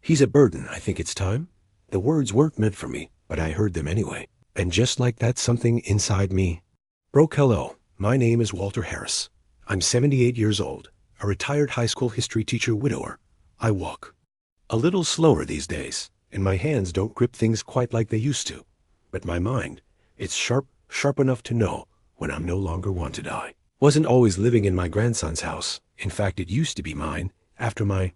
He's a burden, I think it's time. The words weren't meant for me, but I heard them anyway. And just like that, something inside me broke. Hello, my name is Walter Harris. I'm 78 years old, a retired high school history teacher widower. I walk a little slower these days, and my hands don't grip things quite like they used to. But my mind, it's sharp enough to know when I'm no longer wanted. I wasn't always living in my grandson's house. In fact, it used to be mine. After my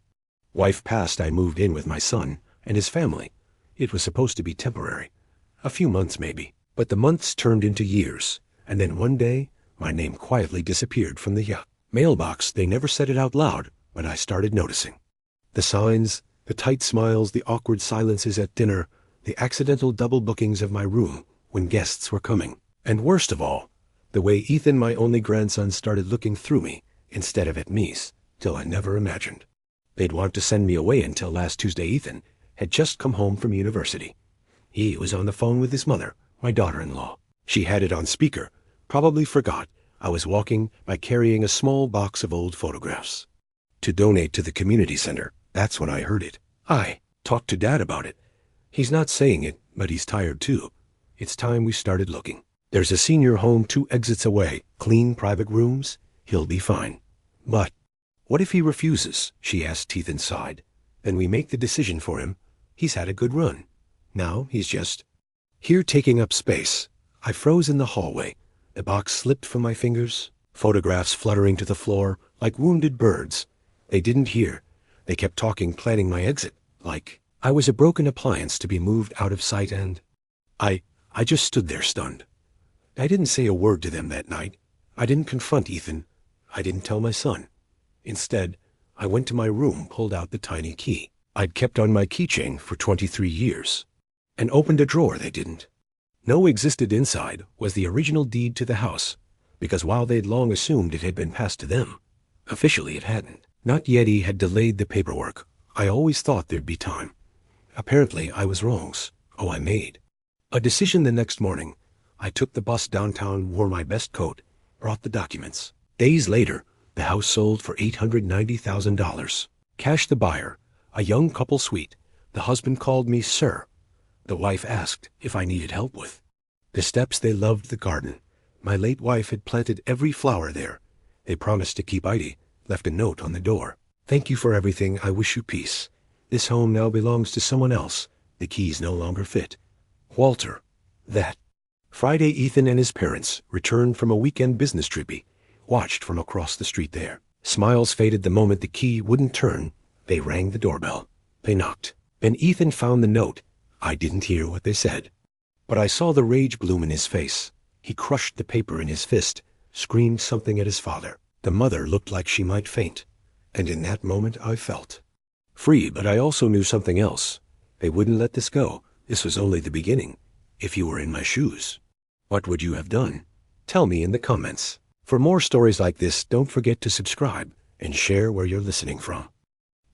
wife passed, I moved in with my son and his family. It was supposed to be temporary. A few months maybe. But the months turned into years, and then one day, my name quietly disappeared from the mailbox. They never said it out loud, but I started noticing. The signs, the tight smiles, the awkward silences at dinner, the accidental double bookings of my room when guests were coming. And worst of all, the way Ethan, my only grandson, started looking through me instead of at me, till I never imagined. They'd want to send me away until last Tuesday. Ethan had just come home from university. He was on the phone with his mother, my daughter-in-law. She had it on speaker, probably forgot I was walking by carrying a small box of old photographs to donate to the community center. That's when I heard it. I talked to Dad about it. He's not saying it, but he's tired too. It's time we started looking. There's a senior home 2 exits away, clean private rooms. He'll be fine. But what if he refuses? She asked. Ethan sighed. Then we make the decision for him. He's had a good run. Now he's just here taking up space. I froze in the hallway. The box slipped from my fingers, photographs fluttering to the floor like wounded birds. They didn't hear. They kept talking, planning my exit, like I was a broken appliance to be moved out of sight, and I just stood there stunned. I didn't say a word to them that night. I didn't confront Ethan. I didn't tell my son. Instead, I went to my room, pulled out the tiny key I'd kept on my keychain for 23 years, and opened a drawer they didn't know existed. Inside was the original deed to the house, because while they'd long assumed it had been passed to them, officially it hadn't. Not yet. He had delayed the paperwork. I always thought there'd be time. Apparently I was wrong. I made a decision the next morning. I took the bus downtown, wore my best coat, brought the documents. Days later, the house sold for $890,000. Cash. The buyer, a young couple, sweet. The husband called me sir. The wife asked if I needed help with the steps. They loved the garden. My late wife had planted every flower there. They promised to keep ID, left a note on the door. Thank you for everything. I wish you peace. This home now belongs to someone else. The keys no longer fit. Walter. That Friday, Ethan and his parents returned from a weekend business trip. He watched from across the street there. Smiles faded the moment the key wouldn't turn. They rang the doorbell. They knocked. Then Ethan found the note. I didn't hear what they said, but I saw the rage bloom in his face. He crushed the paper in his fist, screamed something at his father. The mother looked like she might faint, and in that moment I felt free. But I also knew something else. They wouldn't let this go. This was only the beginning. If you were in my shoes, what would you have done? Tell me in the comments. For more stories like this, don't forget to subscribe and share where you're listening from.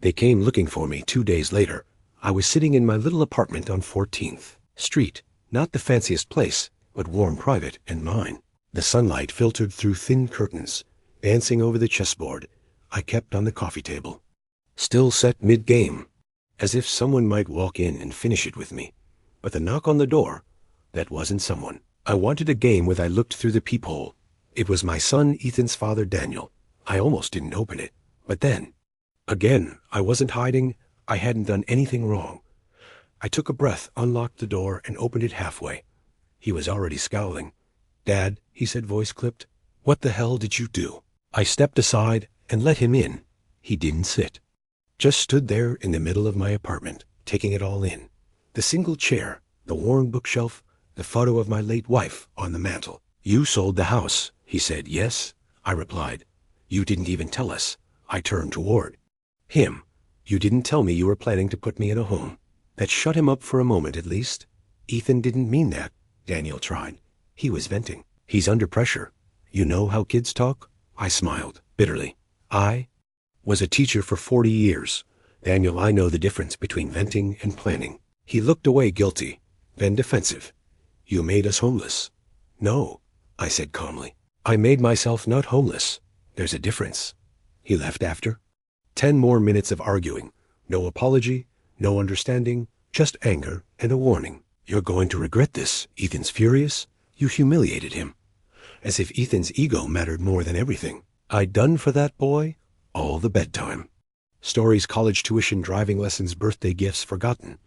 They came looking for me 2 days later. I was sitting in my little apartment on 14th Street. Not the fanciest place, but warm, private, and mine. The sunlight filtered through thin curtains, dancing over the chessboard I kept on the coffee table. Still set mid-game, as if someone might walk in and finish it with me. But the knock on the door, that wasn't someone. I wanted a game with. I looked through the peephole. It was my son Ethan's father, Daniel. I almost didn't open it. But then, again, I wasn't hiding. I hadn't done anything wrong. I took a breath, unlocked the door, and opened it halfway. He was already scowling. Dad, he said, voice clipped. What the hell did you do? I stepped aside and let him in. He didn't sit. Just stood there in the middle of my apartment, taking it all in. The single chair, the worn bookshelf, the photo of my late wife on the mantel. You sold the house, he said. Yes, I replied. You didn't even tell us. I turned toward him. You didn't tell me you were planning to put me in a home. That shut him up for a moment at least. Ethan didn't mean that, Daniel tried. He was venting. He's under pressure. You know how kids talk? I smiled bitterly. I was a teacher for 40 years. Daniel, I know the difference between venting and planning. He looked away, guilty, then defensive. You made us homeless. No, I said calmly. I made myself not homeless. There's a difference. He left after 10 more minutes of arguing. No apology, No understanding, just anger and a warning. You're going to regret this. Ethan's furious. You humiliated him. As if Ethan's ego mattered more than everything. I'd done for that boy all the bedtime. Stories, college tuition, driving lessons, birthday gifts forgotten.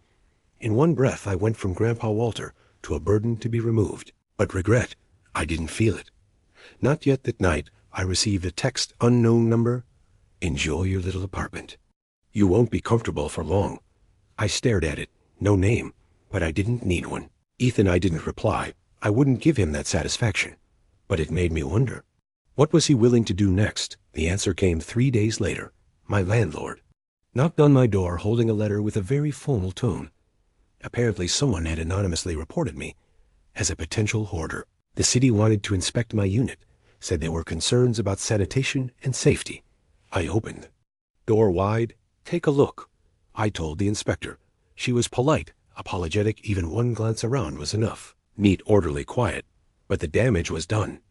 In one breath, I went from Grandpa Walter to a burden to be removed. But regret, I didn't feel it. Not yet. That night, I received a text, unknown number. Enjoy your little apartment. You won't be comfortable for long. I stared at it. No name, but I didn't need one. Ethan, I didn't reply. I wouldn't give him that satisfaction. But it made me wonder. What was he willing to do next? The answer came 3 days later. My landlord knocked on my door holding a letter with a very formal tone. Apparently someone had anonymously reported me as a potential hoarder. The city wanted to inspect my unit, said there were concerns about sanitation and safety. I opened. Door wide. Take a look. I told the inspector. She was polite, apologetic. Even one glance around was enough. Neat, orderly, quiet. But the damage was done.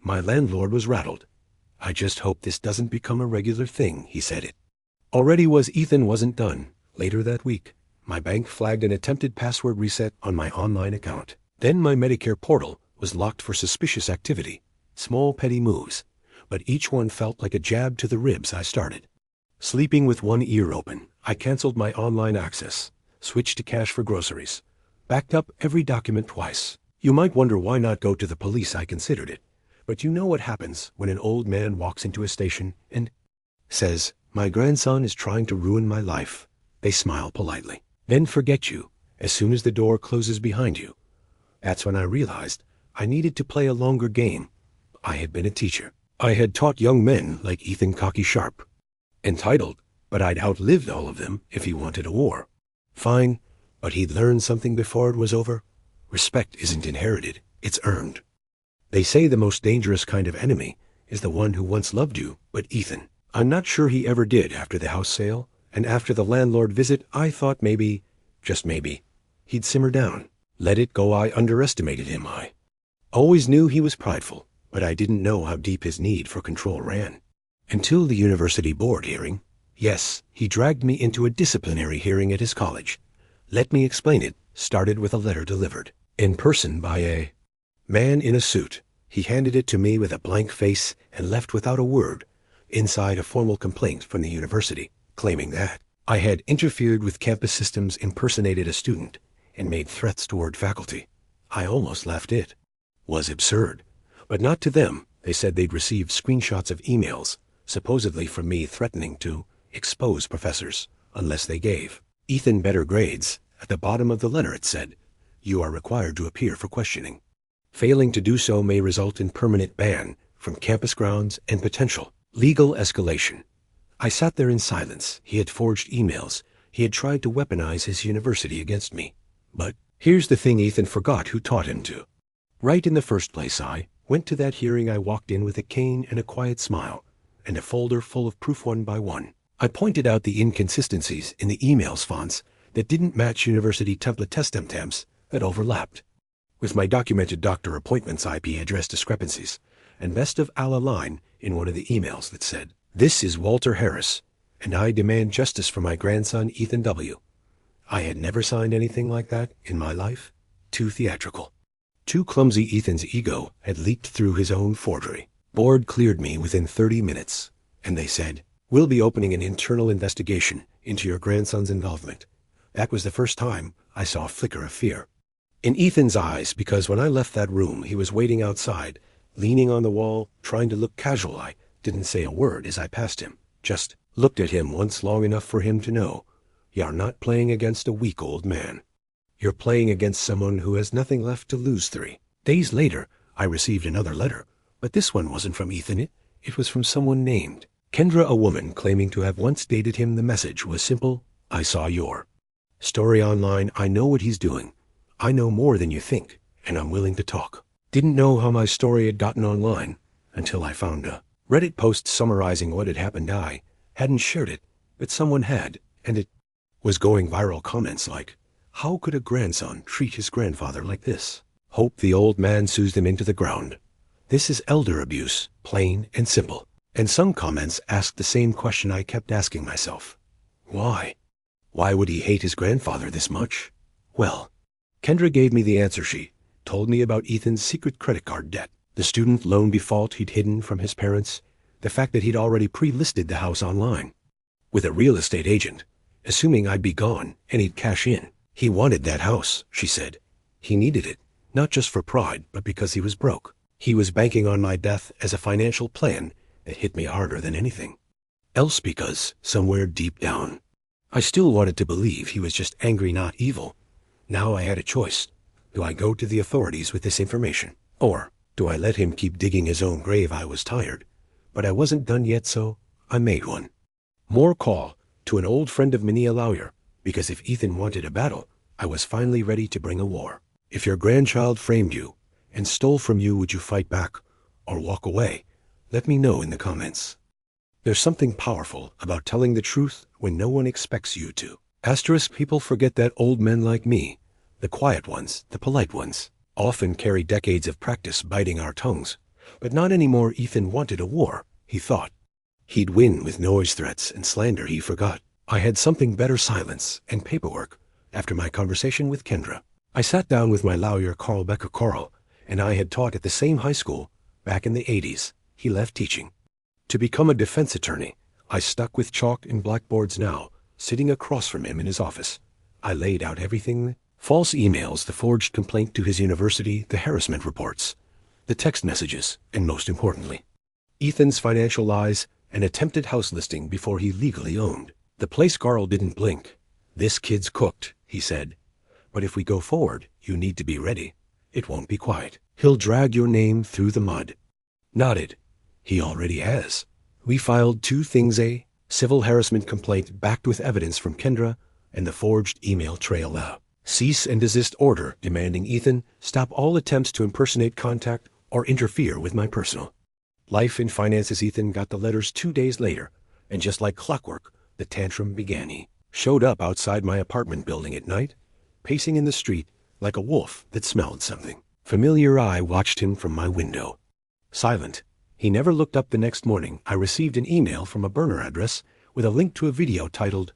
My landlord was rattled. I just hope this doesn't become a regular thing, he said it. Already was. Ethan wasn't done. Later that week, my bank flagged an attempted password reset on my online account. Then my Medicare portal was locked for suspicious activity. Small petty moves, but each one felt like a jab to the ribs I started. Sleeping with one ear open, I canceled my online access, switched to cash for groceries, backed up every document twice. You might wonder why not go to the police. I considered it. But you know what happens when an old man walks into a station and says, "My grandson is trying to ruin my life." They smile politely, then forget you as soon as the door closes behind you. That's when I realized I needed to play a longer game. I had been a teacher. I had taught young men like Ethan cocky sharp. Entitled, but I'd outlived all of them if he wanted a war. Fine, but he'd learned something before it was over. Respect isn't inherited, it's earned. They say the most dangerous kind of enemy is the one who once loved you, but Ethan, I'm not sure he ever did. After the house sale and after the landlord visit, I thought maybe, just maybe, he'd simmer down. Let it go. I underestimated him. I always knew he was prideful, but I didn't know how deep his need for control ran. Until the university board hearing. Yes, he dragged me into a disciplinary hearing at his college. Let me explain it. Started with a letter delivered in person by a man in a suit. He handed it to me with a blank face and left without a word. Inside, a formal complaint from the university, claiming that I had interfered with campus systems, impersonated a student, and made threats toward faculty. I almost laughed. It was absurd. But not to them. They said they'd received screenshots of emails, supposedly from me, threatening to expose professors unless they gave Ethan better grades. At the bottom of the letter it said, "You are required to appear for questioning. Failing to do so may result in permanent ban from campus grounds and potential legal escalation." I sat there in silence. He had forged emails. He had tried to weaponize his university against me. But here's the thing. Ethan forgot who taught him to write in the first place. I went to that hearing. I walked in with a cane and a quiet smile and a folder full of proof one by one. I pointed out the inconsistencies in the emails fonts that didn't match university template temps that overlapped with my documented doctor appointments, IP address discrepancies, and best of all, a line in one of the emails that said, "This is Walter Harris, and I demand justice for my grandson Ethan W." I had never signed anything like that in my life. Too theatrical. Too clumsy. Ethan's ego had leaked through his own forgery. Board cleared me within 30 minutes, and they said, "We'll be opening an internal investigation into your grandson's involvement." That was the first time I saw a flicker of fear in Ethan's eyes, because when I left that room, he was waiting outside, leaning on the wall, trying to look casual. I didn't say a word as I passed him, just looked at him once long enough for him to know, you're not playing against a weak old man. You're playing against someone who has nothing left to lose. 3 days later, I received another letter, but this one wasn't from Ethan. It was from someone named Kendra, a woman claiming to have once dated him. The message was simple: "I saw your story online. I know what he's doing. I know more than you think, and I'm willing to talk." Didn't know how my story had gotten online until I found a Reddit post summarizing what had happened. I hadn't shared it, but someone had, and it was going viral. Comments like, "How could a grandson treat his grandfather like this? Hope the old man sues them into the ground. This is elder abuse, plain and simple." And some comments asked the same question I kept asking myself. Why? Why would he hate his grandfather this much? Well, Kendra gave me the answer. She told me about Ethan's secret credit card debt, the student loan default he'd hidden from his parents, the fact that he'd already pre-listed the house online with a real estate agent, assuming I'd be gone and he'd cash in. He wanted that house, she said. He needed it, not just for pride, but because he was broke. He was banking on my death as a financial plan that hit me harder than anything else because, somewhere deep down, I still wanted to believe he was just angry, not evil. Now I had a choice. Do I go to the authorities with this information? Or do I let him keep digging his own grave? I was tired, but I wasn't done yet, so I made one more call to an old friend of mine, a lawyer, because if Ethan wanted a battle, I was finally ready to bring a war. If your grandchild framed you and stole from you, would you fight back or walk away? Let me know in the comments. There's something powerful about telling the truth when no one expects you to. Asterisk, people forget that old men like me, the quiet ones, the polite ones, often carry decades of practice biting our tongues. But not anymore. Ethan wanted a war, he thought. He'd win with noise, threats, and slander. He forgot I had something better: silence and paperwork. After my conversation with Kendra, I sat down with my lawyer, Carl Becker. Carl and I had taught at the same high school back in the 80s. He left teaching to become a defense attorney. I stuck with chalk and blackboards now, sitting across from him in his office. I laid out everything: false emails, the forged complaint to his university, the harassment reports, the text messages, and most importantly, Ethan's financial lies and attempted house listing before he legally owned the place. Carl didn't blink. This kid's cooked, he said. But if we go forward, you need to be ready. It won't be quiet. He'll drag your name through the mud. Nodded. He already has. We filed 2 things: a civil harassment complaint backed with evidence from Kendra and the forged email trail, a cease and desist order demanding Ethan stop all attempts to impersonate, contact, or interfere with my personal life and finances. Ethan got the letters 2 days later, and just like clockwork, the tantrum began. He showed up outside my apartment building at night, pacing in the street like a wolf that smelled something familiar. I watched him from my window, silent. He never looked up. The next morning, I received an email from a burner address with a link to a video titled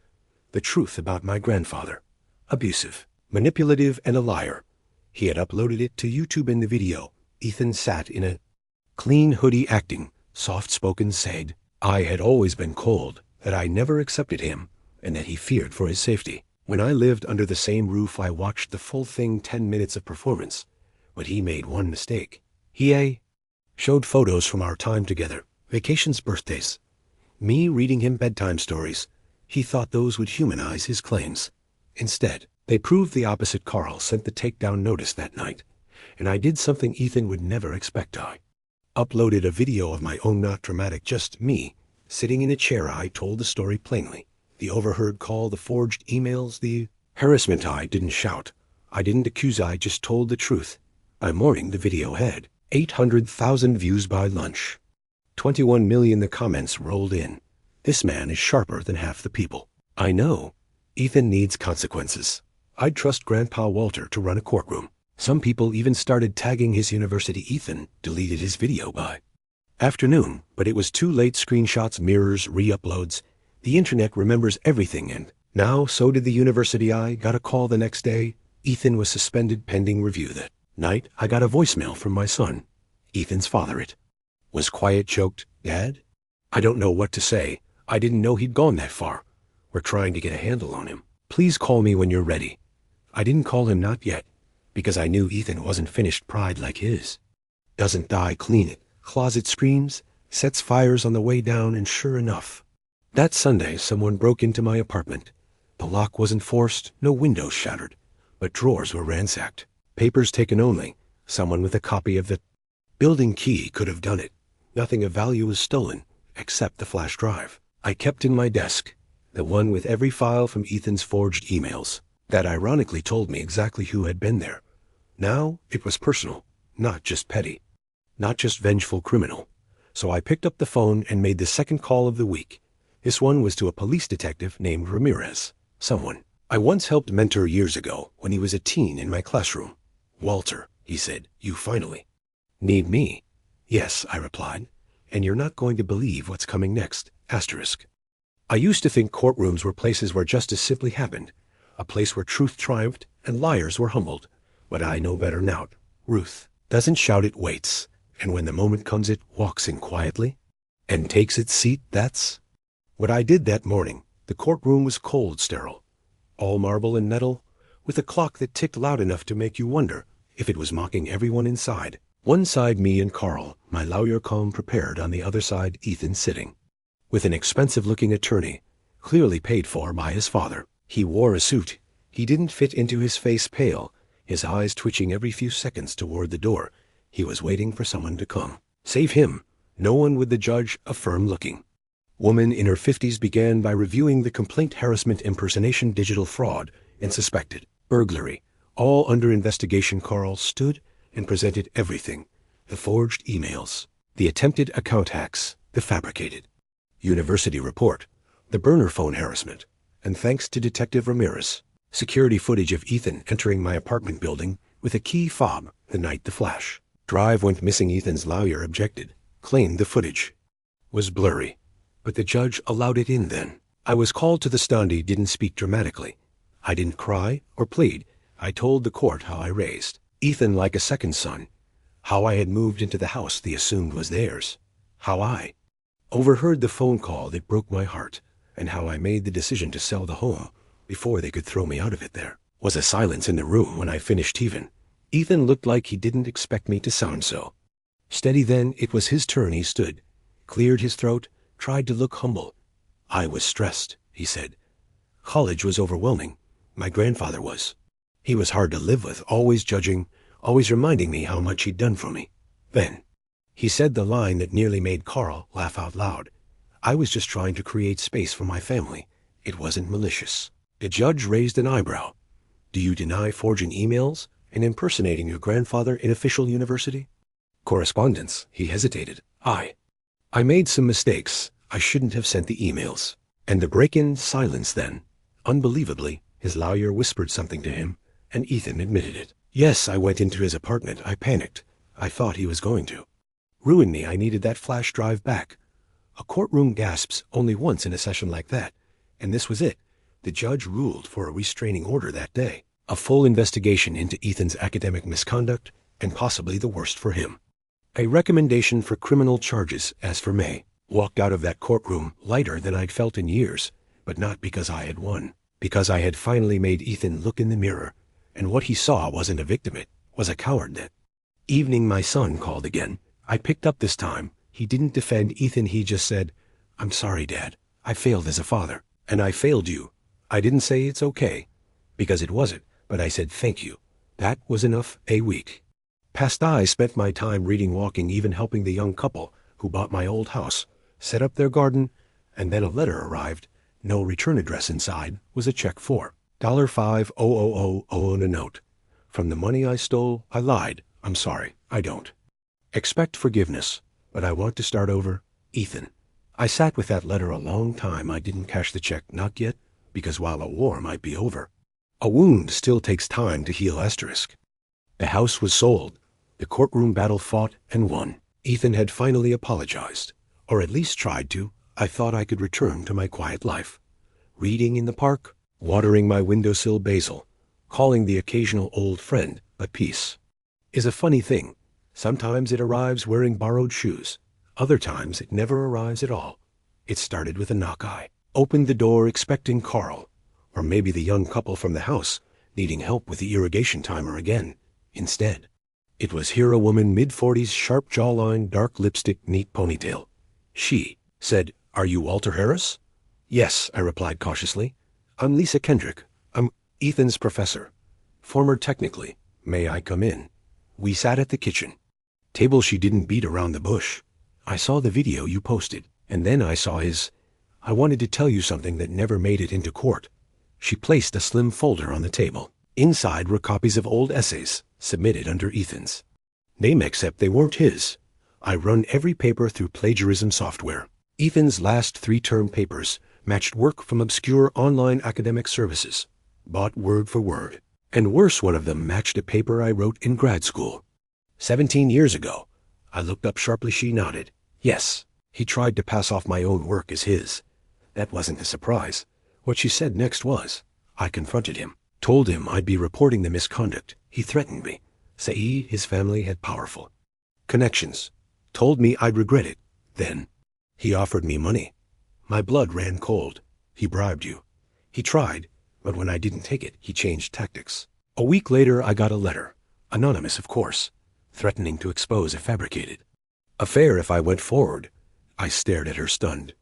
"The Truth About My Grandfather. Abusive, manipulative, and a liar." He had uploaded it to YouTube. In the video, Ethan sat in a clean hoodie, acting soft-spoken, said I had always been cold, that I never accepted him, and that he feared for his safety. When I lived under the same roof, I watched the full thing, 10 minutes of performance. But he made one mistake. He showed photos from our time together, vacations, birthdays, me reading him bedtime stories. He thought those would humanize his claims. Instead, they proved the opposite. Carl sent the takedown notice that night, and I did something Ethan would never expect. I uploaded a video of my own, not dramatic, just me, sitting in a chair. I told the story plainly. The overheard call, the forged emails, the harassment. I didn't shout. I didn't accuse. I just told the truth. By morning, the video had 800,000 views. By lunch, 21 million. The comments rolled in. This man is sharper than half the people I know. Ethan needs consequences. I'd trust Grandpa Walter to run a courtroom. Some people even started tagging his university. Ethan deleted his video by afternoon, but it was too late. Screenshots, mirrors, re-uploads. The internet remembers everything, and now so did the university. I got a call the next day. Ethan was suspended pending review. That night, I got a voicemail from my son, Ethan's father. It was quiet, choked. Dad? I don't know what to say. I didn't know he'd gone that far. We're trying to get a handle on him. Please call me when you're ready. I didn't call him not yet, because I knew Ethan wasn't finished. Pride like his doesn't die. Clean it. Closet screams, sets fires on the way down, and sure enough, that Sunday someone broke into my apartment. The lock wasn't forced, no windows shattered, but drawers were ransacked. Papers taken only. Someone with a copy of the building key could have done it. Nothing of value was stolen, except the flash drive I kept in my desk, the one with every file from Ethan's forged emails. That ironically told me exactly who had been there. Now it was personal, not just petty, not just vengeful criminal. So I picked up the phone and made the second call of the week. This one was to a police detective named Ramirez, someone I once helped mentor years ago when he was a teen in my classroom. Walter, he said, you finally need me. Yes, I replied, and you're not going to believe what's coming next. Asterisk. I used to think courtrooms were places where justice simply happened, a place where truth triumphed and liars were humbled. But I know better now. Ruth doesn't shout, it waits, and when the moment comes it walks in quietly and takes its seat. That's what I did that morning. The courtroom was cold, sterile, all marble and metal, with a clock that ticked loud enough to make you wonder if it was mocking everyone inside. One side me and Carl, my lawyer calm prepared, on the other side Ethan sitting, with an expensive-looking attorney, clearly paid for by his father. He wore a suit. He didn't fit into his face, pale, his eyes twitching every few seconds toward the door. He was waiting for someone to come. Save him. No one with the judge, a firm looking woman in her 50s, began by reviewing the complaint: harassment, impersonation, digital fraud, and suspected burglary, all under investigation. Carl stood and presented everything: the forged emails, the attempted account hacks, the fabricated university report, the burner phone harassment, and thanks to Detective Ramirez, security footage of Ethan entering my apartment building with a key fob the night the flash drive went missing. Ethan's lawyer objected, claimed the footage was blurry, but the judge allowed it in then. I was called to the stand. He didn't speak dramatically. I didn't cry or plead. I told the court how I raised Ethan like a second son, how I had moved into the house they assumed was theirs, how I overheard the phone call that broke my heart, and how I made the decision to sell the home before they could throw me out of it. There was a silence in the room when I finished. Ethan looked like he didn't expect me to sound so steady. Then it was his turn. He stood, cleared his throat, tried to look humble. I was stressed, he said. College was overwhelming. My grandfather was. He was hard to live with, always judging, always reminding me how much he'd done for me. Then he said the line that nearly made Carl laugh out loud. I was just trying to create space for my family. It wasn't malicious. The judge raised an eyebrow. Do you deny forging emails and impersonating your grandfather in official university correspondence? He hesitated. I made some mistakes. I shouldn't have sent the emails. And the break-in silence then. Unbelievably, his lawyer whispered something to him, and Ethan admitted it. Yes, I went into his apartment. I panicked. I thought he was going to ruin me. I needed that flash drive back. A courtroom gasps only once in a session like that, and this was it. The judge ruled for a restraining order that day, a full investigation into Ethan's academic misconduct, and possibly the worst for him, a recommendation for criminal charges. As for May, walked out of that courtroom lighter than I'd felt in years, but not because I had won, because I had finally made Ethan look in the mirror, and what he saw wasn't a victim, it was a coward. That evening my son called again. I picked up this time. He didn't defend Ethan. He just said, I'm sorry, Dad. I failed as a father, and I failed you. I didn't say it's okay, because it wasn't, but I said thank you. That was enough. A week passed. I spent my time reading, walking, even helping the young couple who bought my old house set up their garden, and then a letter arrived. No return address inside was a check for $5,000 on a note. From the money I stole, I lied. I'm sorry. I don't expect forgiveness, but I want to start over. Ethan. I sat with that letter a long time. I didn't cash the check, not yet, because while a war might be over, a wound still takes time to heal. Asterisk. The house was sold. The courtroom battle fought and won. Ethan had finally apologized, or at least tried to. I thought I could return to my quiet life, reading in the park, watering my windowsill basil, calling the occasional old friend. But peace is a funny thing. Sometimes it arrives wearing borrowed shoes. Other times it never arrives at all. It started with a knock. I opened the door expecting Carl, or maybe the young couple from the house, needing help with the irrigation timer again. Instead, it was here, a woman, mid-40s, sharp jawline, dark lipstick, neat ponytail. She said, Are you Walter Harris? Yes, I replied cautiously. I'm Lisa Kendrick. I'm Ethan's professor. Former technically. May I come in? We sat at the kitchen table. She didn't beat around the bush. I saw the video you posted, and then I saw his. I wanted to tell you something that never made it into court. She placed a slim folder on the table. Inside were copies of old essays submitted under Ethan's name, except they weren't his. I run every paper through plagiarism software. Ethan's last 3-term papers matched work from obscure online academic services, bought word for word. And worse, one of them matched a paper I wrote in grad school 17 years ago. I looked up sharply. She nodded. Yes. He tried to pass off my own work as his. That wasn't a surprise. What she said next was, I confronted him, told him I'd be reporting the misconduct. He threatened me. Say his family had powerful connections. Told me I'd regret it. Then he offered me money. My blood ran cold. He bribed you. He tried, but when I didn't take it, he changed tactics. A week later, I got a letter, anonymous of course, threatening to expose a fabricated affair if I went forward. I stared at her stunned.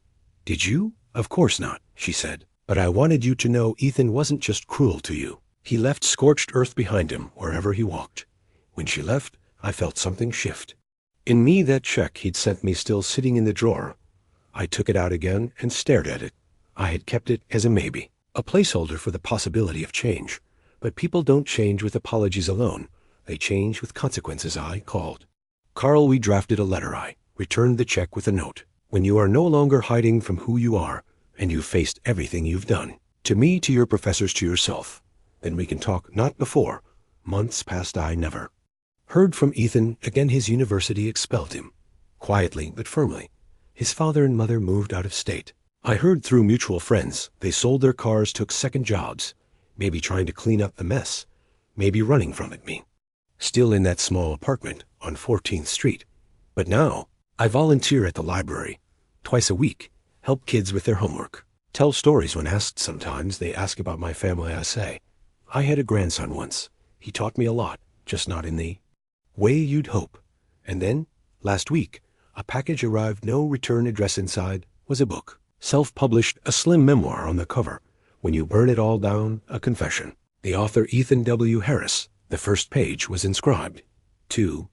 Did you? Of course not, she said. But I wanted you to know Ethan wasn't just cruel to you. He left scorched earth behind him wherever he walked. When she left, I felt something shift. In me, that check he'd sent me still sitting in the drawer. I took it out again and stared at it. I had kept it as a maybe, a placeholder for the possibility of change. But people don't change with apologies alone. They change with consequences, I called. Carl, we drafted a letter. I returned the check with a note. When you are no longer hiding from who you are, and you've faced everything you've done, to me, to your professors, to yourself, then we can talk, not before. Months passed, I never heard from Ethan. Again, his university expelled him. Quietly but firmly. His father and mother moved out of state. I heard through mutual friends. They sold their cars, took second jobs. Maybe trying to clean up the mess. Maybe running from it, me. Still in that small apartment on 14th Street. But now, I volunteer at the library. Twice a week. Help kids with their homework. Tell stories when asked. Sometimes they ask about my family. I say, I had a grandson once. He taught me a lot, just not in the way you'd hope. And then, last week, a package arrived, no return address inside, was a book. Self-published, a slim memoir on the cover. When you burn it all down, a confession. The author Ethan W. Harris. The first page was inscribed, to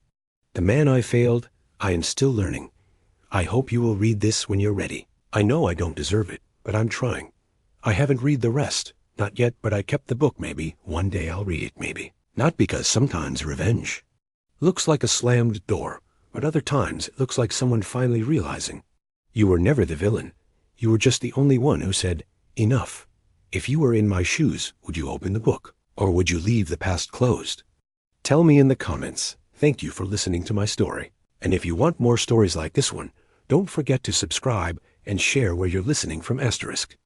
the man I failed, I am still learning. I hope you will read this when you're ready. I know I don't deserve it, but I'm trying. I haven't read the rest, not yet, but I kept the book. Maybe one day I'll read it, maybe. Not because sometimes revenge looks like a slammed door, but other times it looks like someone finally realizing you were never the villain. You were just the only one who said, enough. If you were in my shoes, would you open the book? Or would you leave the past closed? Tell me in the comments. Thank you for listening to my story. And if you want more stories like this one, don't forget to subscribe and share where you're listening from **.